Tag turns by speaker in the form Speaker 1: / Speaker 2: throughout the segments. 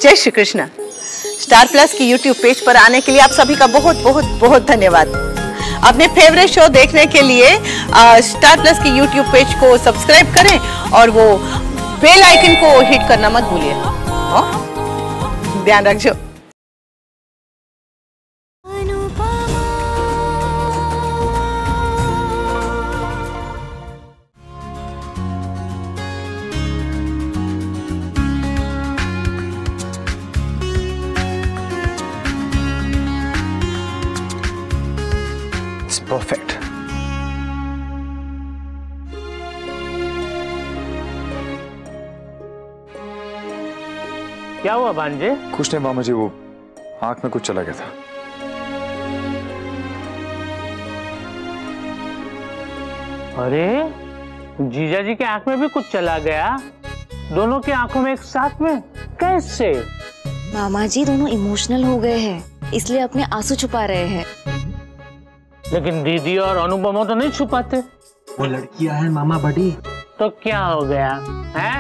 Speaker 1: जय Shri Krishna. Star plus की YouTube page पर आने के लिए आप सभी का बहुत बहुत बहुत धन्यवाद। अपने फेवरेट शो देखने के लिए स्टार प्लस की यूट्यूब पेज को सब्सक्राइब करें और वो बेल आइकन को हिट करना मत भूलिए। ध्यान रखिए।
Speaker 2: Perfect.
Speaker 3: क्या हुआ भांजे?
Speaker 2: कुछ नहीं मामा जी, वो आंख में कुछ चला गया था।
Speaker 3: अरे जीजा जी के आंख में भी कुछ चला गया? दोनों की आंखों में एक साथ में कैसे?
Speaker 4: मामा जी दोनों इमोशनल हो गए हैं, इसलिए अपने आंसू छुपा रहे हैं।
Speaker 3: लेकिन दीदी और अनुपमा तो नहीं छुपाते।
Speaker 5: वो लड़कियां हैं मामा बड़ी। तो
Speaker 3: क्या हो गया है?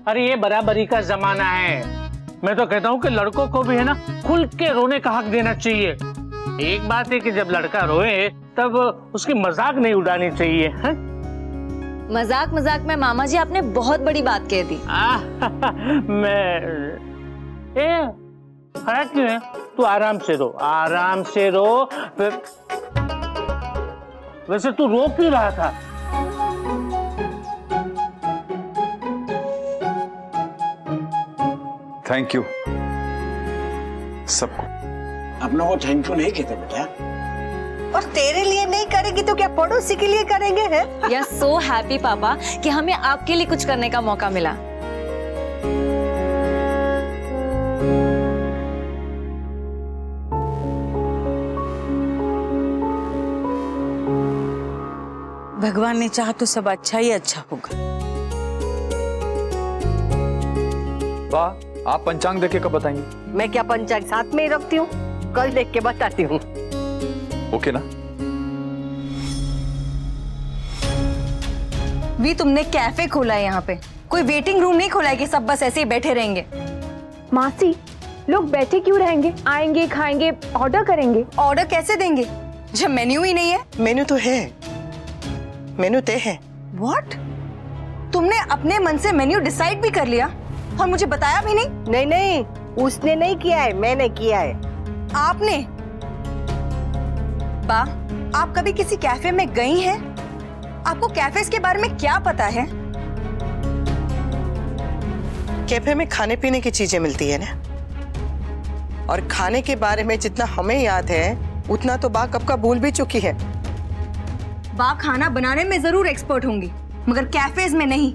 Speaker 3: अरे ये बराबरी का जमाना है। मैं तो कहता हूँ कि लड़कों को भी है ना खुल के रोने का हक देना चाहिए। एक बात है कि जब लड़का रोए तब उसकी मजाक नहीं उड़ानी चाहिए। है?
Speaker 4: मजाक मजाक में मामा जी आपने बहुत बड़ी बात कह दी।
Speaker 3: खड़ा क्यों है? तू आराम से रो, आराम से रो। वैसे तू रो क्यों रहा था?
Speaker 2: थैंक यू सबको।
Speaker 5: अपनों को थैंक यू नहीं कहते बेटा।
Speaker 1: और तेरे लिए नहीं करेगी तो क्या पड़ोसी के लिए करेंगे? हैं?
Speaker 4: वी आर सो हैप्पी पापा कि हमें आपके लिए कुछ करने का मौका मिला।
Speaker 6: भगवान ने चाहा तो सब अच्छा ही अच्छा होगा।
Speaker 2: वाह, आप पंचांग देख के कब बताएंगे?
Speaker 1: मैं क्या पंचांग साथ में ही रखती हूँ? कल देख के बताती हूँ।
Speaker 2: ओके ना?
Speaker 7: भी तुमने कैफे खोला है यहाँ पे, कोई वेटिंग रूम नहीं खोला है कि सब बस ऐसे ही बैठे रहेंगे।
Speaker 8: मासी, लोग बैठे क्यों रहेंगे? आएंगे, खाएंगे, ऑर्डर करेंगे।
Speaker 7: ऑर्डर कैसे देंगे जब मेन्यू ही नहीं है?
Speaker 1: मेन्यू तो है, मेन्यू तय है।
Speaker 7: व्हाट? तुमने अपने मन से मेन्यू डिसाइड भी कर लिया और मुझे बताया भी नहीं?
Speaker 1: नहीं नहीं, उसने नहीं किया है, मैंने किया है।
Speaker 7: आपने? बा, आप कभी किसी कैफे में गई हैं? आपको कैफेज के बारे में क्या पता है?
Speaker 1: कैफे में खाने पीने की चीजें मिलती है ना, और खाने के बारे में जितना हमें याद है उतना तो बा कब का भूल भी चुकी है।
Speaker 7: बा खाना बनाने में जरूर एक्सपर्ट होंगी, मगर कैफेज में नहीं।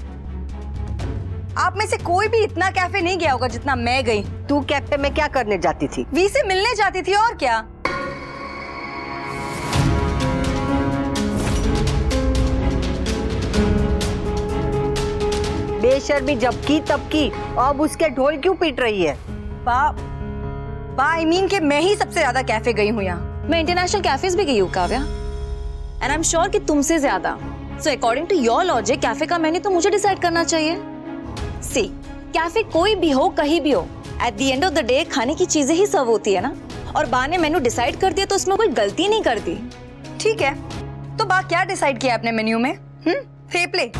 Speaker 7: आप में से कोई भी इतना कैफे नहीं गया होगा जितना मैं गई।
Speaker 1: तू कैफे में क्या करने जाती थी?
Speaker 7: वी से मिलने जाती थी, और क्या।
Speaker 1: बेशर्मी जब की तब की, अब उसके ढोल क्यों पीट रही है?
Speaker 7: बा आई मीन कि मैं ही सबसे ज्यादा कैफे गई हूँ यहाँ।
Speaker 4: मैं इंटरनेशनल कैफेज भी गई हूँ Kavya, and I am sure कि तुमसे ज्यादा। So according to your logic cafe का मेन्यू तो मुझे डिसाइड करना चाहिए। सी, कैफे कोई भी हो, कहीं भी हो, at the end of the day खाने की चीजें ही सर्व होती है ना। और बा ने मेन्यू डिसाइड कर दिया तो उसमें कोई गलती नहीं करती।
Speaker 7: ठीक है, तो बा क्या डिसाइड किया अपने मेन्यू में? थेपले,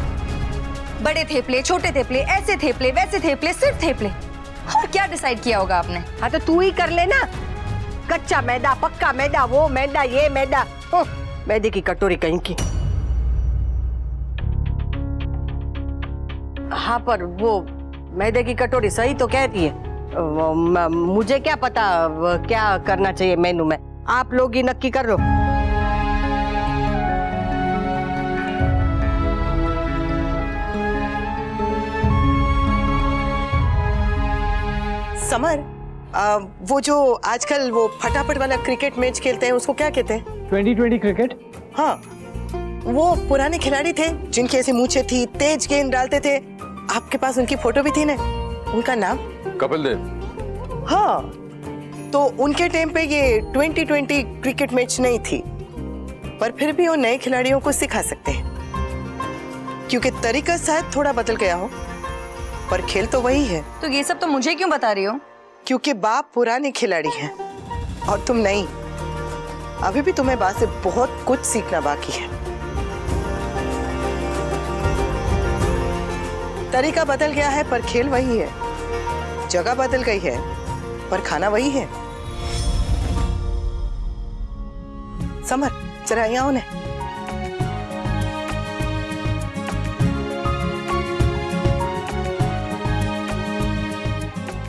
Speaker 7: बड़े थेपले, छोटे थेपले, ऐसे थेपले, वैसे थेपले, सिर्फ थेपले। और क्या डिसाइड किया होगा आपने?
Speaker 1: हाँ तो तू ही कर लेना। कच्चा मैदा, पक्का मैदा, वो मैदा, ये मैदा, मैदे की कटोरी कहीं की। हाँ पर वो मैदे की कटोरी सही तो कहती है। मुझे क्या पता क्या करना चाहिए मेनू में, आप लोग ही नक्की कर लो। समर, वो जो आजकल वो फटाफट वाला क्रिकेट मैच खेलते हैं उसको क्या कहते हैं?
Speaker 5: 2020 क्रिकेट।
Speaker 1: हाँ, वो पुराने खिलाड़ी थे जिनकी ऐसी मूछें थी, तेज गेंद डालते थे। आपके पास उनकी फोटो भी थी ना? उनका नाम?
Speaker 2: कपिल देव।
Speaker 1: हाँ, तो उनके टाइम पे ये 2020 क्रिकेट मैच नहीं थी, पर फिर भी वो नए खिलाड़ियों को सिखा सकते हैं, क्योंकि तरीका शायद थोड़ा बदल गया हो पर खेल तो वही है।
Speaker 7: तो ये सब तो मुझे क्यों बता रही हो?
Speaker 1: क्योंकि बाप पुरानी खिलाड़ी है और तुम नहीं। अभी भी तुम्हें बाप से बहुत कुछ सीखना बाकी है। तरीका बदल गया है पर खेल वही है, जगह बदल गई है पर खाना वही है। समर जरा यहाँ उन्हें।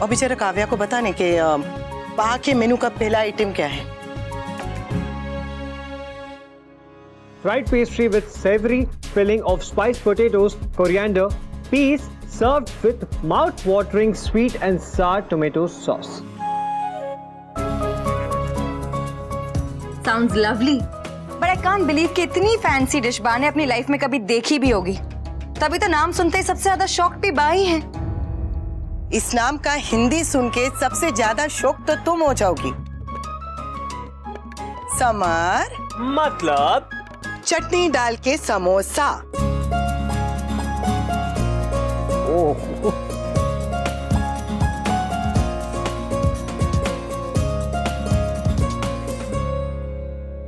Speaker 1: अभी जरा काव्या को बताने के वहां के मेनू का पहला आइटम क्या है।
Speaker 5: Fried pastry with savory filling of spiced potatoes, coriander, peas, served with mouth-watering sweet and sour tomato sauce.
Speaker 7: Sounds lovely. But I can't believe कि इतनी फैंसी डिश बा ने अपनी लाइफ में कभी देखी भी होगी। तभी तो नाम सुनते ही सबसे ज्यादा शौक भी बा ही है।
Speaker 1: इस नाम का हिंदी सुन के सबसे ज्यादा शौक तो तुम हो जाओगी। समर
Speaker 5: मतलब
Speaker 1: चटनी डाल के समोसा।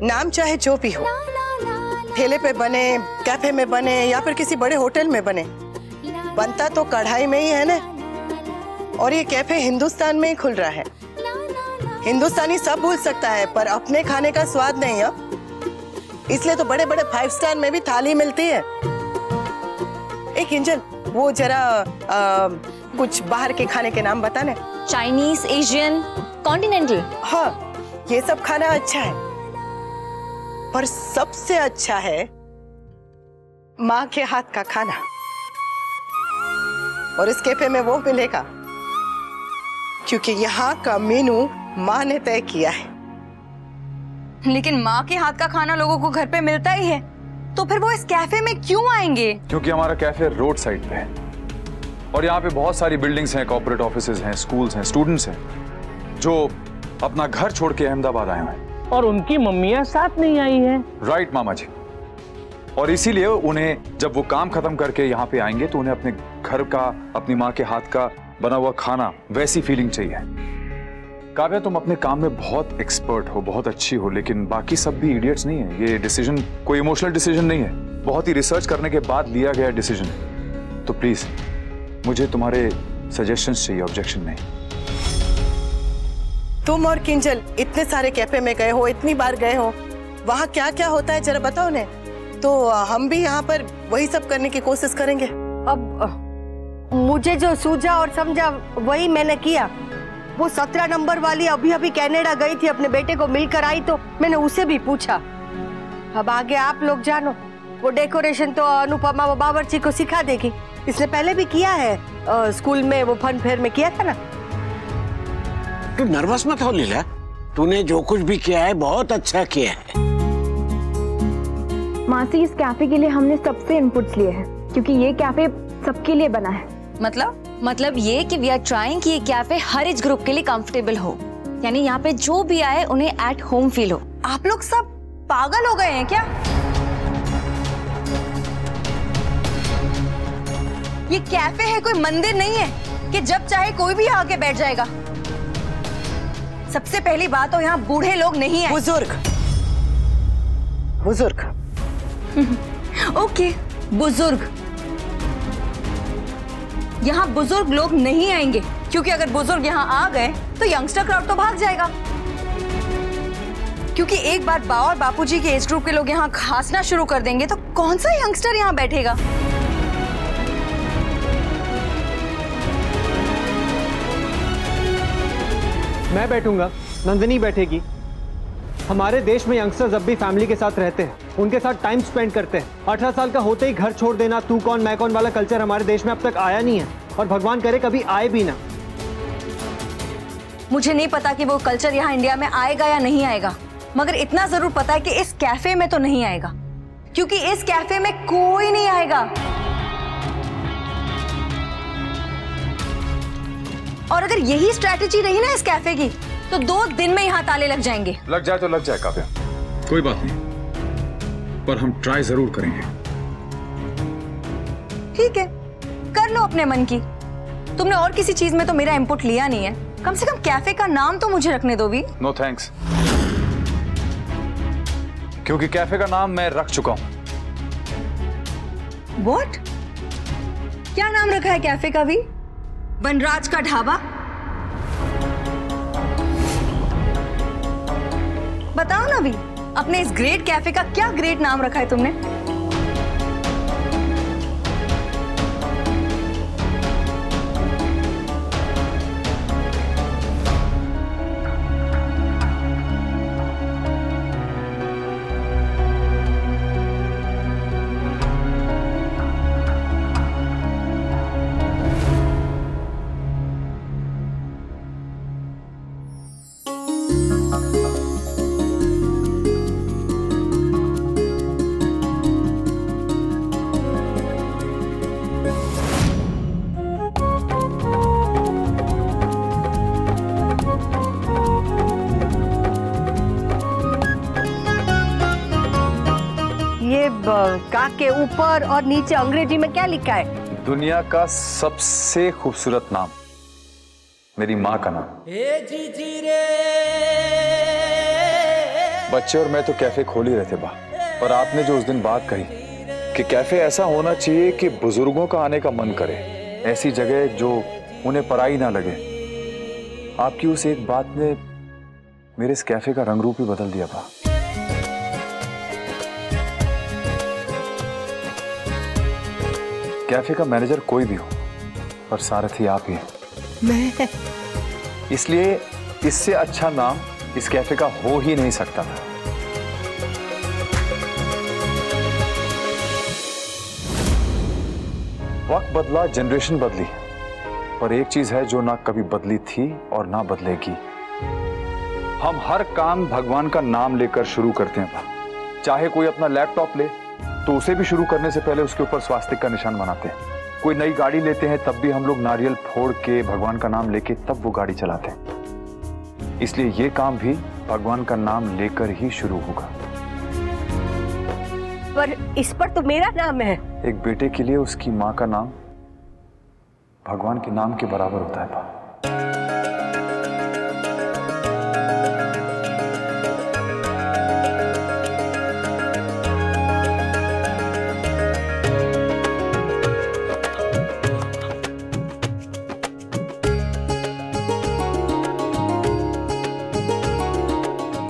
Speaker 1: नाम चाहे जो भी हो, ठेले पे बने, कैफे में बने या फिर किसी बड़े होटल में बने, बनता तो कढ़ाई में ही है ना। और ये कैफे हिंदुस्तान में ही खुल रहा है। हिंदुस्तानी सब भूल सकता है पर अपने खाने का स्वाद नहीं है। इसलिए तो बड़े बड़े 5 स्टार में भी थाली मिलती है। एक इंजन वो जरा कुछ बाहर के खाने के नाम बताने।
Speaker 4: Chinese, Asian, continental.
Speaker 1: हाँ, ये सब खाना अच्छा है पर सबसे अच्छा है माँ के हाथ का खाना। और इस कैफे में वो मिलेगा क्योंकि यहाँ का मेनू माँ ने तय किया है।
Speaker 7: लेकिन माँ के हाथ का खाना लोगों को घर पे मिलता ही है, तो फिर वो इस कैफे में क्यों आएंगे?
Speaker 2: क्योंकि हमारा कैफे रोड साइड पे है और यहाँ पे बहुत सारी बिल्डिंग्स हैं, कॉर्पोरेट ऑफिसेज हैं, स्कूल्स हैं, स्टूडेंट्स हैं जो अपना घर छोड़ के अहमदाबाद आए हैं।
Speaker 3: और उनकी मम्मियाँ साथ नहीं आई है।
Speaker 2: राइट मामा जी। और इसीलिए उन्हें जब वो काम खत्म करके यहाँ पे आएंगे तो उन्हें अपने घर का, अपनी माँ के हाथ का बना हुआ खाना, वैसी फीलिंग चाहिए। काव्या, तुम अपने काम में बहुत एक्सपर्ट हो, बहुत अच्छी हो, लेकिन बाकी सब भी इडियट्स नहीं है। ये डिसीजन कोई इमोशनल डिसीजन नहीं है, बहुत ही रिसर्च करने के बाद लिया गया डिसीजन है। तो प्लीज मुझे तुम्हारे सजेशंस चाहिए, ऑब्जेक्शन नहीं।
Speaker 1: तुम और किंजल इतने सारे कैफे में गए हो, इतनी बार गए हो, वहाँ क्या क्या होता है जरा बताओ ने, तो हम भी यहाँ पर वही सब करने की कोशिश करेंगे।
Speaker 9: अब मुझे जो सूझा और समझा वही मैंने किया। वो 17 नंबर वाली अभी अभी कनाडा गई थी, अपने बेटे को मिलकर आई, तो मैंने उसे भी पूछा। अब आगे आप लोग जानो। वो डेकोरेशन तो अनुपमा वो बावर्ची को सिखा देगी, इसने पहले भी किया है, स्कूल में वो फन फेयर में किया था ना।
Speaker 5: तू नर्वस मत हो लीला, तूने जो कुछ भी किया है बहुत अच्छा किया है।
Speaker 8: मासी, इस कैफे के लिए हमने सबसे इनपुट्स लिए हैं क्योंकि ये कैफे सबके लिए बना है।
Speaker 4: मतलब ये कि वी आर ट्राइंग कि ये कैफे हर एज ग्रुप के लिए कंफर्टेबल हो, यानी यहाँ पे जो भी आए उन्हें एट होम फील हो।
Speaker 7: आप लोग सब पागल हो गए हैं क्या? ये कैफे है, कोई मंदिर नहीं है कि जब चाहे कोई भी आके बैठ जाएगा। सबसे पहली बात तो यहाँ बूढ़े लोग नहीं है।
Speaker 1: बुजुर्ग
Speaker 7: ओके, बुजुर्ग। यहाँ बुजुर्ग लोग नहीं आएंगे क्योंकि अगर बुजुर्ग यहाँ आ गए तो यंगस्टर क्राउड तो भाग जाएगा। क्योंकि एक बार बा और बापूजी के एज ग्रुप के लोग यहाँ खांसना शुरू कर देंगे तो कौन सा यंगस्टर यहाँ बैठेगा?
Speaker 5: मैं बैठूंगा, नंदिनी बैठेगी। हमारे देश में यंगस्टर्स अब भी फैमिली के साथ रहते हैं, उनके साथ टाइम स्पेंड करते हैं। 18 साल का होते ही घर छोड़ देना, तू कौन मैं कौन वाला कल्चर हमारे देश में अब तक आया नहीं है और भगवान करे कभी आए भी ना।
Speaker 7: मुझे नहीं पता कि वो कल्चर यहाँ इंडिया में आएगा या नहीं आएगा, मगर इतना जरूर पता है कि इस कैफे में तो नहीं आएगा, क्योंकि इस कैफे में कोई नहीं आएगा। और अगर यही स्ट्रैटेजी रही ना इस कैफे की तो 2 दिन में यहाँ ताले लग जाएंगे।
Speaker 2: लग जाए तो लग जाए काव्या, कोई बात नहीं, पर हम ट्राई जरूर करेंगे।
Speaker 7: ठीक है, कर लो अपने मन की। तुमने और किसी चीज में तो मेरा इनपुट लिया नहीं है, कम से कम कैफे का नाम तो मुझे रखने दो भी।
Speaker 2: नो थैंक्स, क्योंकि कैफे का नाम मैं रख चुका हूं।
Speaker 7: What? क्या नाम रखा है कैफे का भी? वनराज का ढाबा? बताओ ना भी, अपने इस ग्रेट कैफे का क्या ग्रेट नाम रखा है तुमने?
Speaker 9: का के ऊपर और नीचे अंग्रेजी में क्या लिखा है?
Speaker 2: दुनिया का सबसे खूबसूरत नाम, मेरी माँ का नाम। बच्चे और मैं तो कैफे खोल ही रहे थे पर आपने जो उस दिन बात कही कि कैफे ऐसा होना चाहिए कि बुजुर्गों का आने का मन करे, ऐसी जगह जो उन्हें पराई ना लगे, आपकी उस एक बात ने मेरे इस कैफे का रंग रूप ही बदल दिया था। कैफे का मैनेजर कोई भी हो, पर सारथी आप ही हैं।
Speaker 9: मैं?
Speaker 2: इसलिए इससे अच्छा नाम इस कैफे का हो ही नहीं सकता था। वक्त बदला, जनरेशन बदली, पर एक चीज है जो ना कभी बदली थी और ना बदलेगी। हम हर काम भगवान का नाम लेकर शुरू करते हैं। चाहे कोई अपना लैपटॉप ले तो उसे भी शुरू करने से पहले उसके ऊपर स्वास्तिक का निशान बनाते हैं। कोई नई गाड़ी लेते हैं तब भी हम लोग नारियल फोड़ के भगवान का नाम लेके तब वो गाड़ी चलाते हैं। इसलिए ये काम भी भगवान का नाम लेकर ही शुरू होगा।
Speaker 9: पर इस पर तो मेरा नाम है।
Speaker 2: एक बेटे के लिए उसकी माँ का नाम भगवान के नाम के बराबर होता है।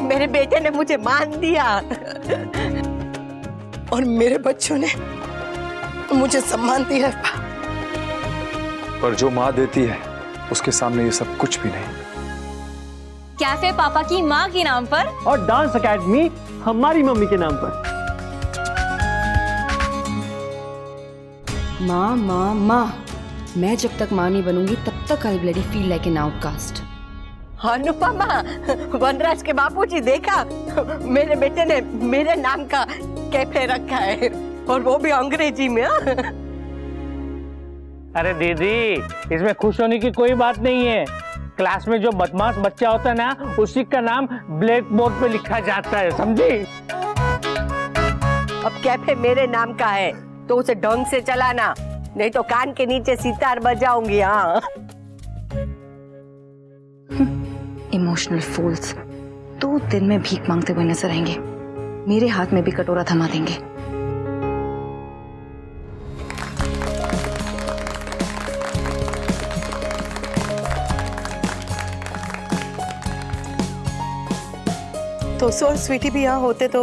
Speaker 9: मेरे बेटे ने मुझे मान दिया और मेरे बच्चों ने मुझे सम्मान दिया।
Speaker 2: पर जो माँ देती है उसके सामने ये सब कुछ भी नहीं।
Speaker 4: कैफे पापा की माँ के नाम पर
Speaker 5: और डांस एकेडमी हमारी मम्मी के नाम पर।
Speaker 10: माँ माँ माँ, मैं जब तक माँ नहीं बनूंगी तब तक I bloody feel like an outcast.
Speaker 9: Anupama, Vanraj के बापूजी देखा, मेरे बेटे ने मेरे नाम का कैफे रखा है और वो भी अंग्रेजी में।
Speaker 3: अरे दीदी, इसमें खुश होने की कोई बात नहीं है। क्लास में जो बदमाश बच्चा होता है ना, उसी का नाम ब्लैक बोर्ड पे लिखा जाता है, समझी?
Speaker 9: अब कैफे मेरे नाम का है तो उसे ढंग से चलाना, नहीं तो कान के नीचे सितार बजाऊंगी। हाँ,
Speaker 10: इमोशनल फूल्स 2 दिन में भीख मांगते हुए नजर आएंगे, मेरे हाथ में भी कटोरा थमा देंगे।
Speaker 9: तो सो स्वीटी भी यहाँ होते तो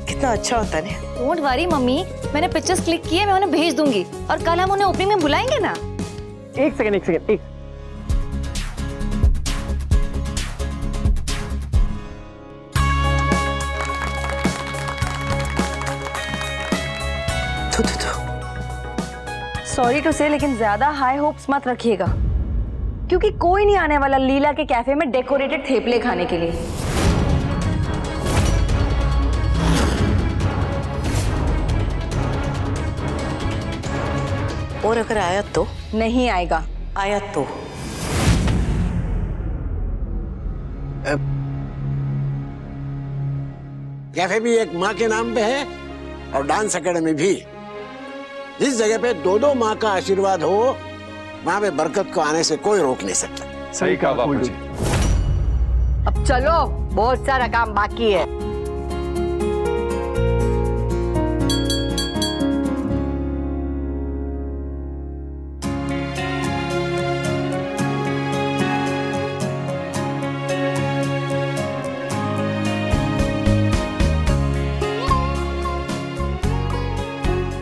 Speaker 9: कितना अच्छा होता है।
Speaker 4: डोंट वरी मम्मी, मैंने पिक्चर्स क्लिक किए, मैं उन्हें भेज दूंगी और कल हम उन्हें ओपनिंग में बुलाएंगे ना।
Speaker 5: एक सेकंड।
Speaker 7: सॉरी टू से, लेकिन ज्यादा हाई होप्स मत रखिएगा, क्योंकि कोई नहीं आने वाला लीला के कैफे में डेकोरेटेड थेपले खाने के लिए।
Speaker 9: और अगर आया तो?
Speaker 7: नहीं आएगा।
Speaker 9: आया तो?
Speaker 11: कैफे भी एक माँ के नाम पे है और डांस एकेडमी भी। जिस जगह पे 2 माँ का आशीर्वाद हो, वहां पे बरकत को आने से कोई रोक नहीं सकता।
Speaker 2: सही कहा बापूजी।
Speaker 9: अब चलो, बहुत सारा काम बाकी है।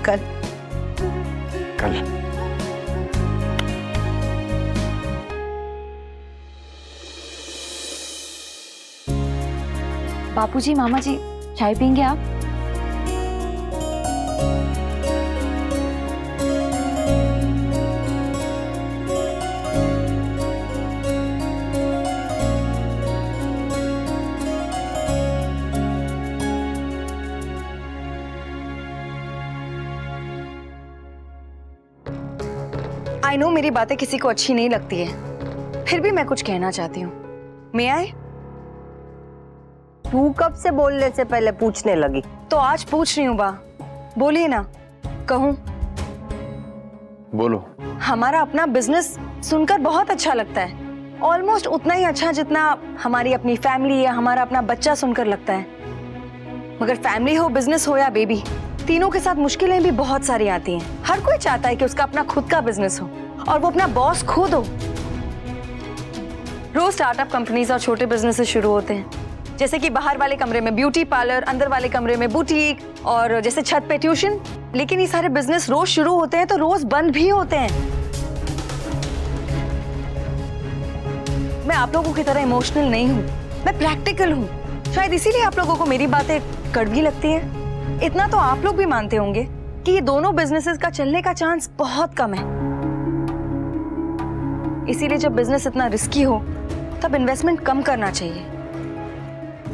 Speaker 2: कल
Speaker 4: बापूजी, मामा जी, चाय पियेंगे आप?
Speaker 7: आई नो मेरी बातें किसी को अच्छी नहीं लगती है, फिर भी मैं कुछ कहना चाहती हूँ। मैं आए?
Speaker 9: तू कब से बोलने से पहले पूछने लगी?
Speaker 7: तो आज पूछ रही हूँ बा, बोलिए ना। कहूँ?
Speaker 2: बोलो।
Speaker 7: हमारा अपना बिजनेस सुनकर बहुत अच्छा लगता है, ऑलमोस्ट उतना ही अच्छा जितना हमारी अपनी फैमिली या हमारा अपना बच्चा सुनकर लगता है। मगर फैमिली हो, बिजनेस हो या बेबी, तीनों के साथ मुश्किलें भी बहुत सारी आती हैं। हर कोई चाहता है कि उसका अपना खुद का बिजनेस हो और वो अपना बॉस खुद हो। रोज स्टार्टअप कंपनीज और छोटे बिजनेसेस शुरू होते हैं, जैसे कि बाहर वाले कमरे में ब्यूटी पार्लर, अंदर वाले कमरे में बुटीक, और जैसे छत पे ट्यूशन। लेकिन ये सारे बिजनेस रोज शुरू होते हैं तो रोज बंद भी होते हैं। मैं आप लोगों की तरह इमोशनल नहीं हूँ, मैं प्रैक्टिकल हूँ। शायद इसीलिए आप लोगों को मेरी बातें कड़वी लगती हैं। इतना तो आप लोग भी मानते होंगे कि ये दोनों बिजनेसेस का चलने का चांस बहुत कम है। इसीलिए जब बिजनेस इतना रिस्की हो तब इन्वेस्टमेंट कम करना चाहिए।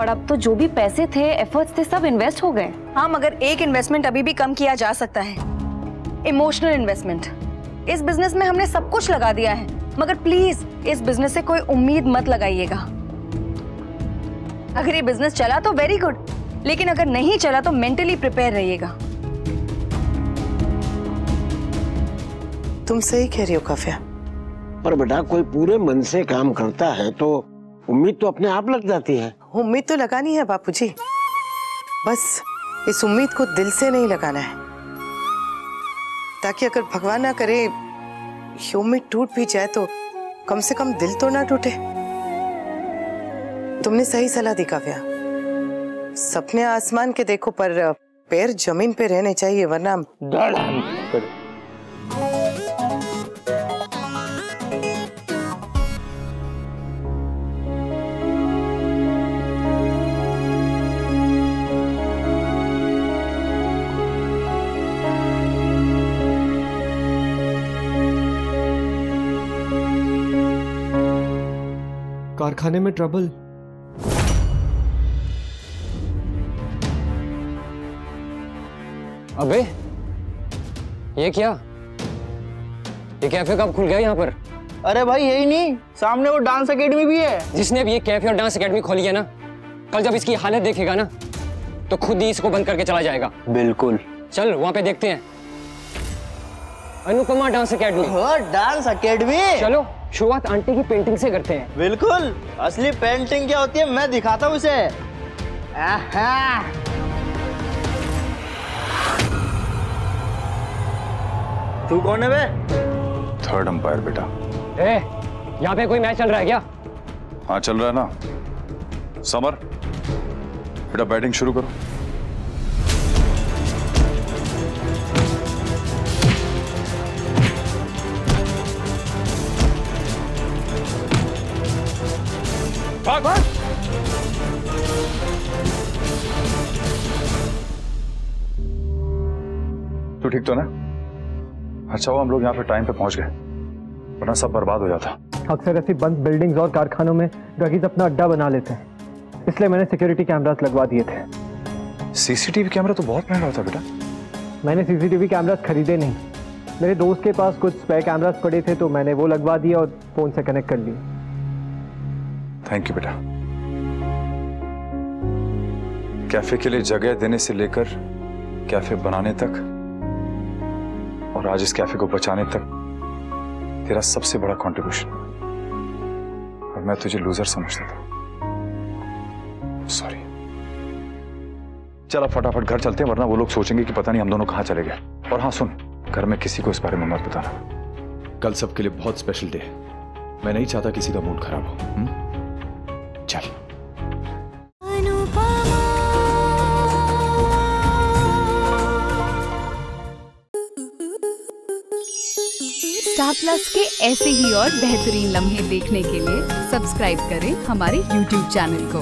Speaker 4: और अब तो जो भी पैसे थे, एफर्ट्स थे, सब इन्वेस्ट हो गए।
Speaker 7: हाँ, मगर एक इन्वेस्टमेंट अभी भी कम किया जा सकता है, इमोशनल इन्वेस्टमेंट। इस बिजनेस में हमने सब कुछ लगा दिया है, मगर प्लीज इस बिजनेस से कोई उम्मीद मत लगाइएगा। अगर ये बिजनेस चला तो वेरी गुड, लेकिन अगर नहीं चला तो मेंटली प्रिपेयर रहिएगा।
Speaker 12: तुम सही कह रही हो काव्या।
Speaker 11: पर बेटा, कोई पूरे मन से काम करता है तो उम्मीद तो अपने आप लग जाती है।
Speaker 12: उम्मीद तो लगानी है बापूजी, बस इस उम्मीद को दिल से नहीं लगाना है, ताकि अगर भगवान ना करे ये उम्मीद टूट भी जाए तो कम से कम दिल तो ना टूटे। तुमने सही सलाह दी काव्या। सपने आसमान के देखो पर पैर जमीन पे रहने चाहिए, वरना
Speaker 5: कारखाने में ट्रबल।
Speaker 13: अबे ये क्या? ये कैफे कब खुल गया यहाँ पर?
Speaker 14: अरे भाई यही नहीं, सामने वो डांस एकेडमी भी है।
Speaker 13: जिसने भी ये कैफे और डांस एकेडमी खोली है ना, कल जब इसकी हालत देखेगा ना तो खुद ही इसको बंद करके चला जाएगा।
Speaker 14: बिल्कुल,
Speaker 13: चल वहाँ पे देखते हैं। Anupama dance academy.
Speaker 14: Dance academy,
Speaker 13: चलो शुरुआत आंटी की पेंटिंग से करते हैं।
Speaker 14: बिल्कुल, असली पेंटिंग क्या होती है मैं दिखाता हूँ उसे। तू कौन है बे?
Speaker 2: थर्ड अंपायर बेटा।
Speaker 13: यहाँ पे कोई मैच चल रहा है क्या?
Speaker 2: हाँ चल रहा है ना। समर बेटा बैटिंग शुरू करो। भाग भाग। तू ठीक तो ना? अच्छा हुआ हम लोग यहाँ पे टाइम पे पहुंच गए, वरना सब बर्बाद हो जाता।
Speaker 5: अक्सर ऐसी बंद बिल्डिंग्स और कारखानों में ड्रगीज अपना अड्डा बना लेते हैं, इसलिए मैंने सिक्योरिटी कैमरास लगवा दिए थे।
Speaker 2: सीसीटीवी कैमरा तो बहुत महंगा होता बेटा।
Speaker 5: मैंने सीसीटीवी कैमरास खरीदे नहीं, मेरे दोस्त के पास कुछ स्पेयर कैमरास पड़े थे तो मैंने वो लगवा दिया और फोन से कनेक्ट कर लिए।
Speaker 2: थैंक यू बेटा। कैफे के लिए जगह देने से लेकर कैफे बनाने तक और आज इस कैफे को बचाने तक तेरा सबसे बड़ा कंट्रीब्यूशन। और मैं तुझे लूजर समझता था। सॉरी। चल अब फटाफट घर चलते हैं, वरना वो लोग सोचेंगे कि पता नहीं हम दोनों कहाँ चले गए। और हाँ सुन, घर में किसी को इस बारे में मत बताना। कल सबके लिए बहुत स्पेशल डे है, मैं नहीं चाहता किसी का मूड खराब हो। चल।
Speaker 15: स्टार प्लस के ऐसे ही और बेहतरीन लम्हे देखने के लिए सब्सक्राइब करें हमारे YouTube चैनल को।